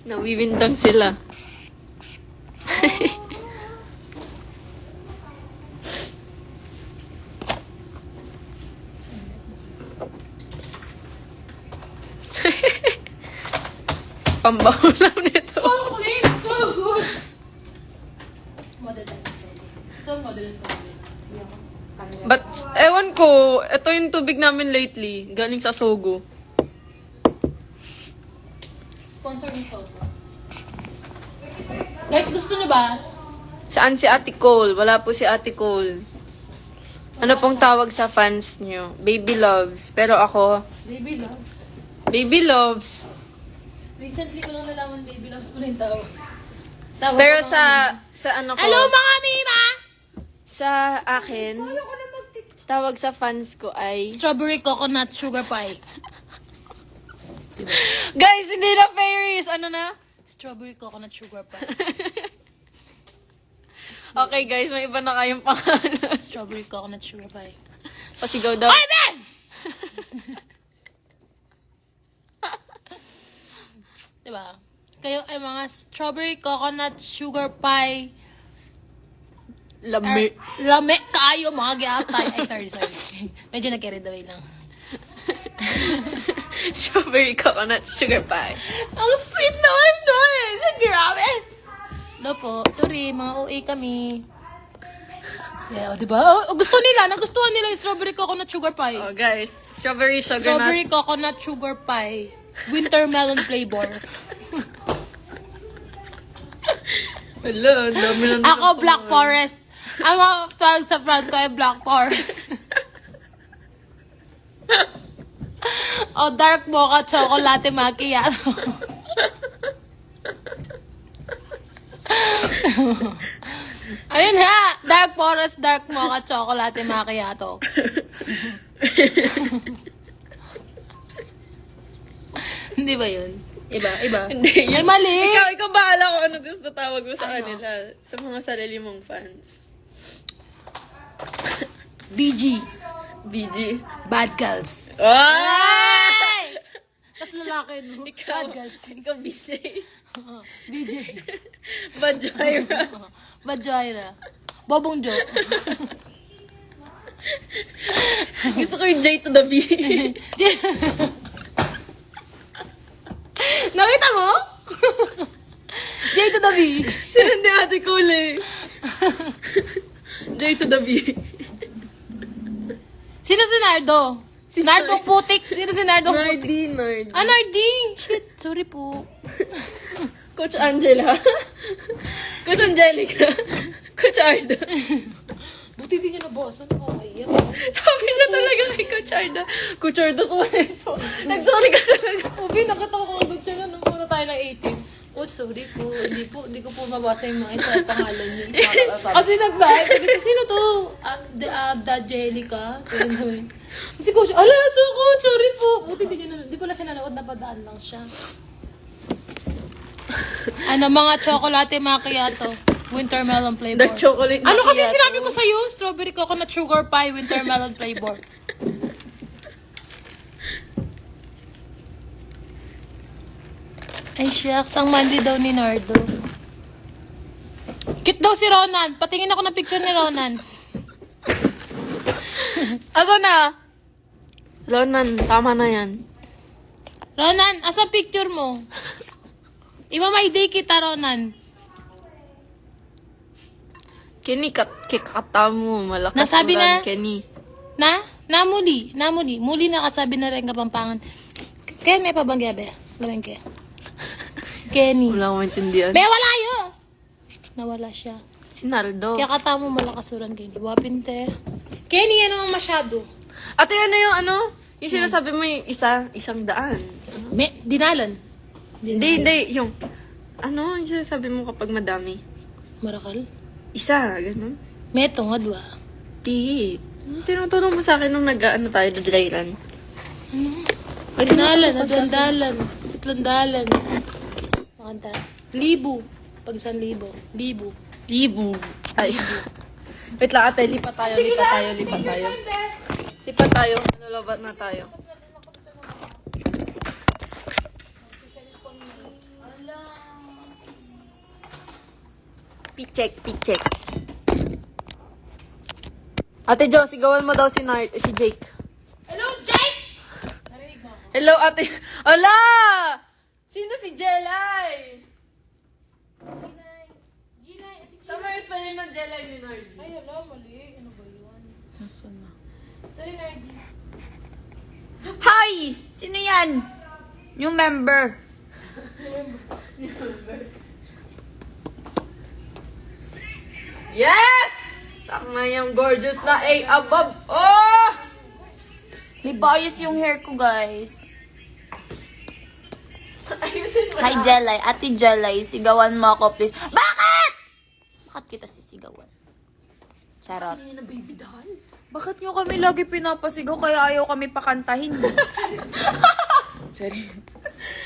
Nawiwindang sila. Pambaho lang nito. So clean, so good. Model and solid. So model and solid. But, ewan ko, ito yung tubig namin lately. Galing sa Sogo. Sponsor ni Soto. Guys, gusto niyo ba? Saan si Ate Cole? Wala po si Ate Cole. Ano pong tawag sa fans nyo? Baby loves. Pero ako, Baby loves. baby loves. Recently ko lang nalaman baby loves ko na yung tawag. Pero sa ano ko, Hello mga mima! sa akin, tawag sa fans ko ay, Strawberry coconut sugar pie. guys, hindi na fairies! Ano na? Strawberry coconut sugar pie. Okay guys, may iba na kayong pangalan. Strawberry coconut sugar pie. Pasigaw daw. Oy, Ben! Diba? Kayo ay mga strawberry coconut sugar pie. Lami. Lame kayo mga giatay. Ay, sorry. Medyo nag-carried away lang. Strawberry coconut sugar pie. Ang sweet naman doon! Grabe! No po. Sorry, mga OA kami. Yeah, diba? Oh, gusto nila. Nagustuhan nila yung strawberry coconut sugar pie. Oh guys, strawberry sugar Strawberry nut. coconut sugar pie. Winter melon flavor. Hello, dami na Ako, Black Forest. Ang mga tawag sa brand ko ay Black Forest. O, dark mocha chocolate macchiato. Ayun ha! Dark Forest, dark mocha chocolate macchiato. Hindi ba yun? Iba. Hindi, Ay, mali! Ikaw bahala kung ano gusto tawag mo sa kanila. Sa mga sarili mong fans. BG. BG. Bad girls. Oh! Ay! Tapos sa akin. No? Ikaw, Bad girls. ikaw BJ. DJ. Bajaira. Bajaira. Bobong Jo. Gusto ko yung J to the B. Nakita mo? J to the B. Hindi ate kulay. J to the B. Sino si Nardo? Si Nardo putik. Sino si Nardo putik? Nerd. Ah, Nardi! Shit, sorry po. Coach Angela. Coach Angelica. Coach Arda. Buti di niya nabawasan. Nakakaiyak. Sabi na talaga kay Coach Arda. Coach Arda, sorry po. Nag-sorry ka talaga. Sabi, nakatawa ko agad siya nung muna tayo ng 18. Oh, sorry po. Hindi ko po mabasa yung mga isa pangalan niyo. Kasi nag-bye. Sabi ko, sino to? Da Jelica. Kasi ko siya, ala, so coach, sorry po. Buti di niya nanood. Di pala siya nanood, napadaan lang siya. Ano, mga chocolate macchiato. Winter melon flavor. Dark chocolate Ano kasi macchiato. sinabi ko sa'yo? Strawberry coconut sugar pie, winter melon flavor. Ay, shucks. Ang manly daw ni Nardo. Cute daw si Ronan. Patingin ako ng picture ni Ronan. Asa na? Ronan, tama na yan. Ronan, asa picture mo? May day kita, Ronan. Kenny, kikata mo. Malakas Nasabi ulan, na? Kenny. Namuli. Muli nakasabi na rin Kapampangan. Kaya may pabanggabe. Lawin kaya. Kenny. Wala akong maintindihan. Be, wala yun! Nawala siya. Si Naldo. Kaya kata mo malakas uran, Kenny. Wapin te. Kenny, yan naman masyado. Ate, ano yung ano? Yung sinasabi mo yung isang daan. Dinalan. Hindi. Yung, ano yung sinasabi mo kapag madami? Marakal. Isa, ganun. Meto nga dwa. Di. Tinuturo mo sa akin nung nag-ano tayo, dry run. Dinalan, nadaldalan. Itlandalan. Makanta. Libo. Pag 1,000. Libo. Libo. Ay. Wait lang, ate. Lipat tayo. Lipat tayo. Lalabat na tayo. Picheck. Ate Jo, sigawan mo daw si Jake. Hello, Jake! Narinig mo ako? Hello, ate. Ala! Sino si Jelay? Ginay, ati Tama yung spelling ng Jelay ni Nardi. Ay, ala, mali. Ano ba yun? Nasaan na? Sorry, Nardi. Hi! Sino yan? New member. Yes! Tama yung gorgeous na A above. Oh! May bias yung hair ko, guys. Ayusin mo Hi, na. Jelay. Ate Jelay, sigawan mo ako, please. Bakit? Bakit kita sisigawan? Charot. Ay, na baby dolls. Bakit nyo kami lagi pinapasigaw kaya ayaw kami pakantahin? Sorry.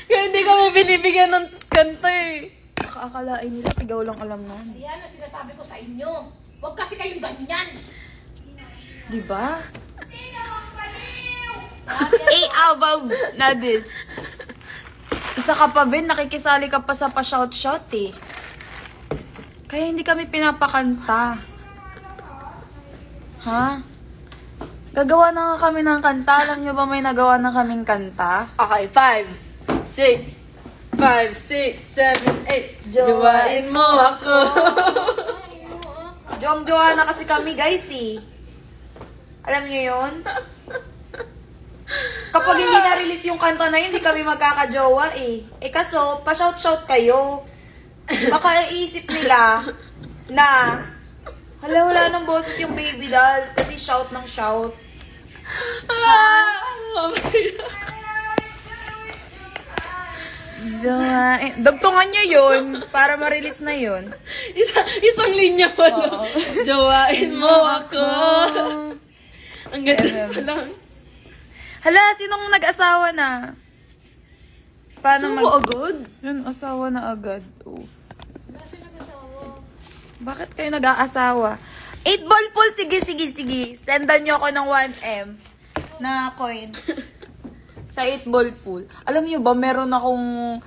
Kaya hindi kami binibigyan ng kanta eh. Akaakalain nila sigaw lang alam na. Ayan ang sinasabi ko sa inyo. Huwag kasi kayong ganyan. Diba? Above na this. Isa ka pa, Ben. Nakikisali ka pa sa pa-shout-shout eh. Kaya hindi kami pinapakanta. Ha? Gagawa na nga kami ng kanta. Alam nyo ba may nagawa na kaming kanta? Okay, 5, 6, 7, 8. Jowain mo ako. Jong-jowa na kasi kami, guys eh. Alam nyo yun? Kapag hindi na-release yung kanta na yun, hindi kami magkakajowa eh. Eh kaso, pa-shout-shout kayo. Baka iisip nila na wala ng boses yung baby dolls kasi shout ng shout. Oh my God. Dugtungan nyo yun para ma-release na yun. Isang linya pa lang. Jowain mo ako. Ang ganda pa lang. Hala, sinong nag-asawa na? Paano agad? Yun, asawa na agad. Oh. Bakit kayo nag-aasawa? 8 ball pool, sige. Sendan nyo ako ng 1M na coins. Sa 8-ball pool. Alam niyo ba, meron akong,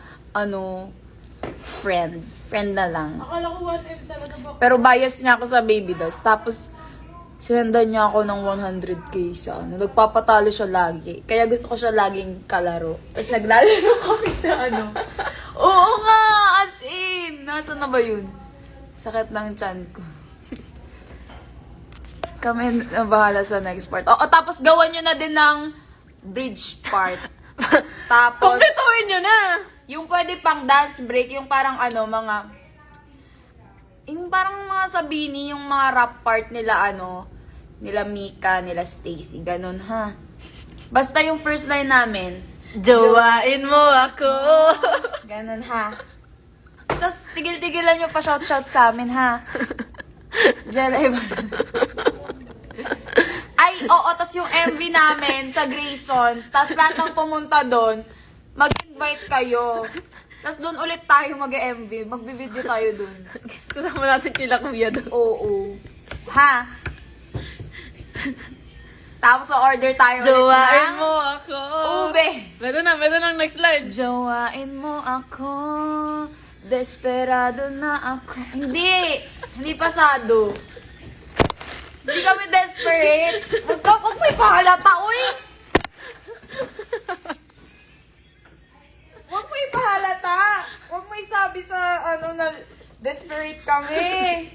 friend. Friend na lang. Akala ko 1M talaga ba? Pero bias niya ako sa baby dolls. Tapos, sinendan niya ako ng 100k sa Nagpapatalo siya lagi. Kaya gusto ko siya laging kalaro. Tapos naglalaro kami sa Oo nga! As in! Nasaan na ba yun? Sakit ng tiyan ko. Kami na bahala sa next part. O, tapos gawan nyo na din ng bridge part. Tapos, Kumpletuhin nyo na! yung pwede pang dance break, yung parang yung parang mga Sabini, yung mga rap part nila, nila Mika, nila Stacy, ganun ha. Basta yung first line namin, Jowain mo ako! ganun ha. Tapos tigil-tigilan nyo pa shout-shout sa amin ha. Jelly. Ay, oo, tas yung MV namin sa Graysons, tas lahat ng pumunta doon, mag-invite kayo. Tas doon ulit tayo mag-MV, magbi-video tayo doon. Kasama natin sila kuya doon. Oo. Ha? Tapos order tayo Jowain ulit ng mo ako! ube. Meron na next line. Jowain mo ako, desperado na ako. Hindi pasado. Hindi kami desperate. Huwag may pahalata, uy! Huwag mo ipahalata. Huwag mo isabi sa na desperate kami.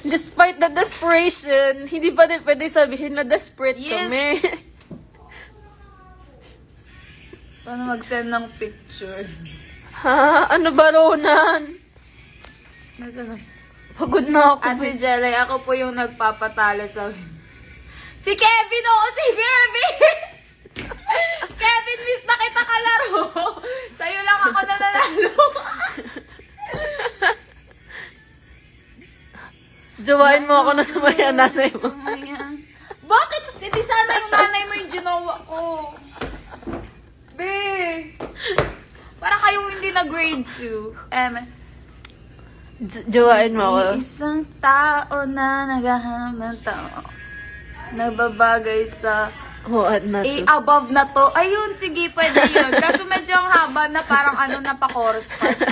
Despite the desperation, hindi pa din pwede sabihin na desperate Yes. kami. Paano mag-send ng picture? Ha? Ano ba, Ronan? Nasaan na? Pagod na ako. Ate Jelay, ako po yung nagpapatalo sa... Si Kevin! Oo, si Kevin! Kevin, miss na kita kalaro! Sa'yo lang ako nananalo! Jowain mo ako na sumaya nanay mo. Ayan. Bakit? Hindi sana yung nanay mo yung ginawa ko. Be! Para kayong hindi na grade 2. Jowain mo ako. Isang tao na naghahanap ng tao. Nagbabagay sa Huwag na to. above na to. Ayun, sige, pwede yun. Kaso medyo ang haba na parang napa-chorus part na.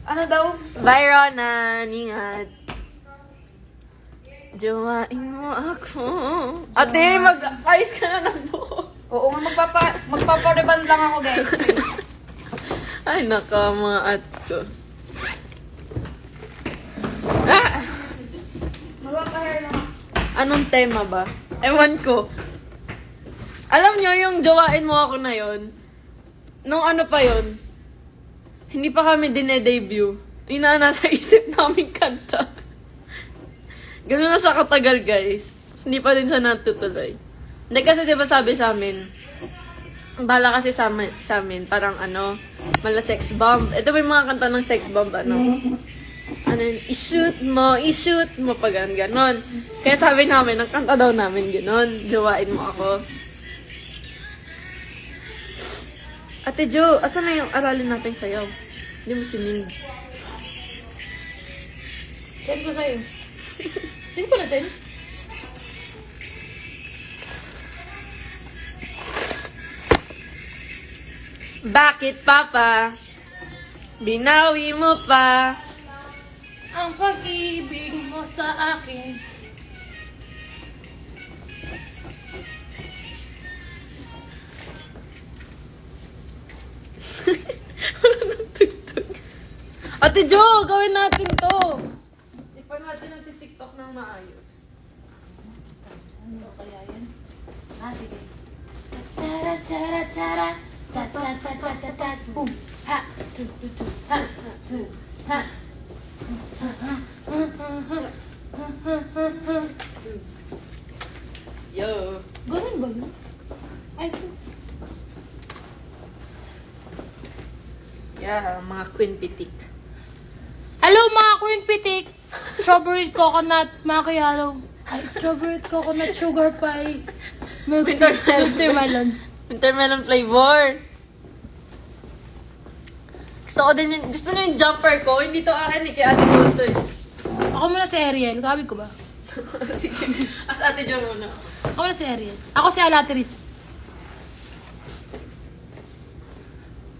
Ano daw? Bye, Ronan. Ingat. Jowain mo ako. Ate, mag-ayos ka na ng buhok. Oo nga, magpapa-reband lang ako, guys. Ay, naka, mga at ko. Ah! Magpapa-hair lang. Anong tema ba? Ewan ko. Alam nyo, yung jowain mo ako na yon, nung ano pa yon, hindi pa kami dine-debut. Yun na nasa isip namin kanta. Ganun na siya katagal, guys. Tapos hindi pa din siya natutuloy. Hindi kasi diba sabi sa amin, bahala kasi sa amin, parang mala sex bomb. Ito ba yung mga kanta ng sex bomb, i-shoot mo, pag ganon. Kaya sabi namin, ang kanta daw namin ganon, jowain mo ako. Ate Jo, asan na yung aralin natin sayaw? Hindi mo sining. Send ko sa'yo. Send ko na send. Bakit, Papa? Binawi mo pa. Ang pag-ibig mo sa akin. Wala nang tugtog. Ate Jo, gawin natin to. Ipan natin ang TikTok ng maayos. Ano kaya yan? Sige. Tara, tara, tara. Ta, ta, ta, ta, ta, ta. Boom. Ha. Tu, tu, tu. Ha. Tu. Ha. Yo. Ganun ba yun? Ay, Yeah, mga queen pitik. hello mga Queen Pitik! Strawberry coconut macchiato. Ay, strawberry coconut sugar pie. Milk tea. Winter melon. Wintermelon flavor. Gusto nyo yung jumper ko? Hindi to akin, kay Ate Gold to eh. Ako muna si Ariel. Gabi ko ba? Sige. As ate Jo muna. Ako na si Ariel. Ako si Alateris.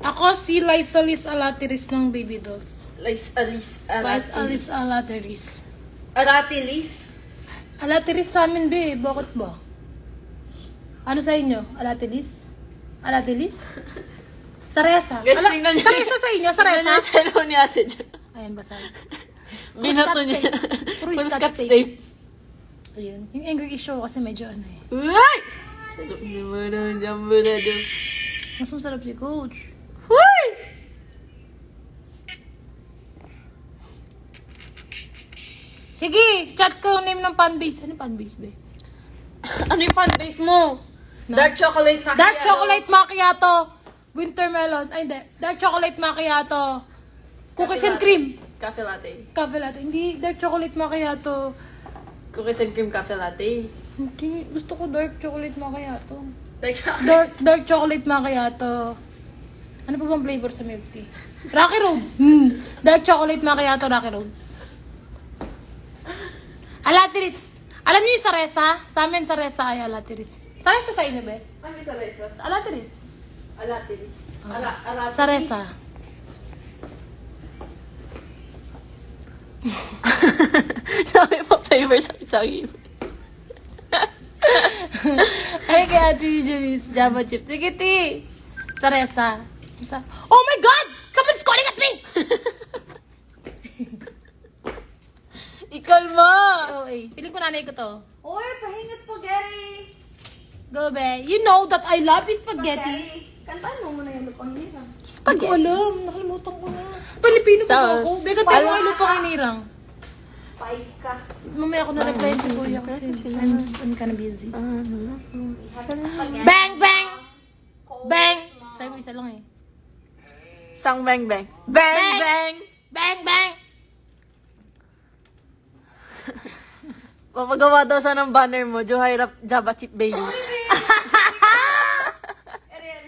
Ako si Lisalis Alateris ng Baby Dolls. Alice Lisalis Alateris. Aratilis. Alateris sa amin, be. Bakit ba? Ano sa inyo? Alatilis? Alatilis? Saresa. Guys, tingnan niyo. Saresa sa inyo? Tingnan niyo Saresa? yung cellphone ni ate Jo. Ayan, basa. Binato Scotch niya. tape. Puro Full Scotch Scotch tape. tape. Ayun. Yung angry issue kasi medyo ano eh. Uy! Sarap naman ang jamburado. Mas masarap si Coach. Uy! Sige, chat ko yung name ng fanbase. Ano yung fanbase, be? Ano yung fanbase mo? Dark chocolate macchiato. Dark chocolate macchiato. Winter melon. Ay, hindi. Dark chocolate macchiato. Cookies and cream. Cafe latte. Cafe latte. Hindi, dark chocolate macchiato. Cookies and cream cafe latte. Hindi, gusto ko dark chocolate macchiato. Dark chocolate. Dark chocolate macchiato. Ano pa bang flavor sa milk tea? Rocky Road. Dark chocolate macchiato, Rocky Road. Alatiris. Alam niyo yung Saresa? Sa amin Saresa ay Alatiris. Saresa sa inyo, be? Ano yung saresa? Alatiris. Alatilis. Saresa. Sabi pa flavor sa akin. Ay, kay Ate Eugenice, Java chip. Sige, Ti. Saresa. Oh my God! Someone's calling at me! Ikalma! OA. Piling ko nanay ko to. Uy, pahinga spaghetti! Go, be. You know that I love spaghetti. Kantaan mo muna yung lupang nila. Hindi ko alam. Nakalimutan ko na. Pilipino pa ba ako? Sauce. Be, kantaan mo yung lupang inirang. Paig ka. Mamaya ako na-reply si Kuya kasi I'm kinda busy. Spaghetti. Bang! Bang! Bang! Sabi ko isa lang eh. Sang bang bang. Bang bang! Bang! Bang! Papagawa daw siya ng banner mo, Johay Rap Java Chip Babies. Ariel.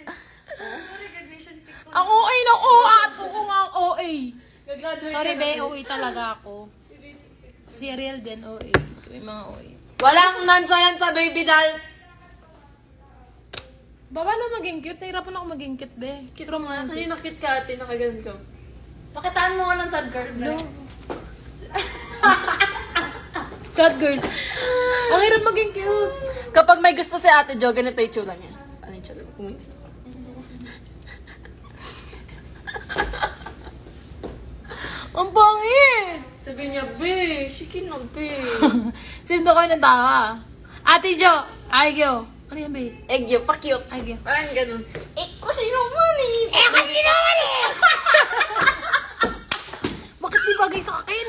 Sorry, graduation pic ko. Ang OA ng OA at ako nga ang OA. Sorry, be. OA talaga ako. Si Ariel din OA. May mga OA. Walang nonsense sa baby dolls. Ba, paano maging cute? Nahirapan ako maging cute, be. Cute mo nga. Kanina cute ka ate, nakaganon ka. Pakitaan mo nga ng sad girl. No. Sad girl. Ang hirap maging cute. Kapag may gusto si ate Jo, ganito yung tsura niya. Ano yung tsura? Kung may gusto. Ang pangit! Sabi niya, be, shikin na, be. Sindo ko ng tawa. Ate Jo! Aygyo! Ano yan, be? Egg yun, pa-cute. Aygyo. Parang ganun. Kasi naman eh. Kasi naman eh! Bakit di bagay sa akin?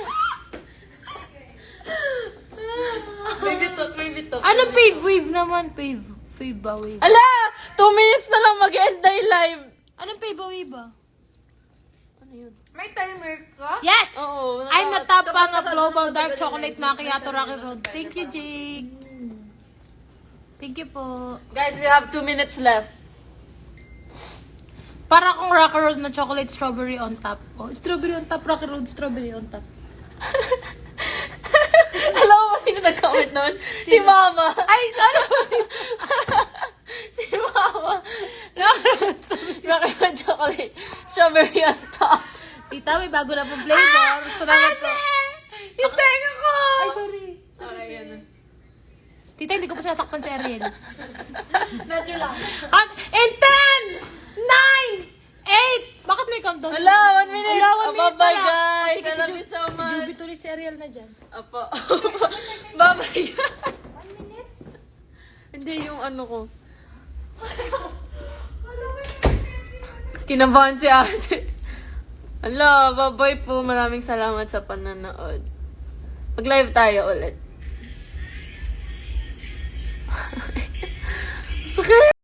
May bitok, may bitok. Ano fave wave naman? Fave. Fave ba wave? Ala! 2 minutes na lang mag-end tayo live. Anong fave ba wave ba? Ano yun? May timer ka? Yes! Oo. I'm the top fan of Kapag Global nasa- Dark Chocolate Macchiato Rocky Road. Thank you, Jake. Thank you po. Guys, we have 2 minutes left. Para akong Rocky Road na chocolate strawberry on top. Oh, strawberry on top, Rocky Road strawberry on top. Alam mo ba sino nag-comment nun? Si Mama. Ay, ano? Si Mama. Rocky chocolate. Strawberry on top. Tita, may bago na pong flavor. Salamat po. Yung tenga ko! Ay, sorry. Okay, yan. Tita, hindi ko pa sinasaktan si Ariel. Medyo lang. And 10, 9, 8. Bakit may countdown? Hala, 1 minute. Wala, 1 minute Bye-bye, pala. guys. Sige, I love you so Si much. Juby tuloy si Ariel na dyan. Apo. Bye-bye, guys. 1 minute? Hindi, yung ano ko. Kinabahan si ate. Hala, bye-bye po. Maraming salamat sa pananood. Mag-live tayo ulit. Sakit!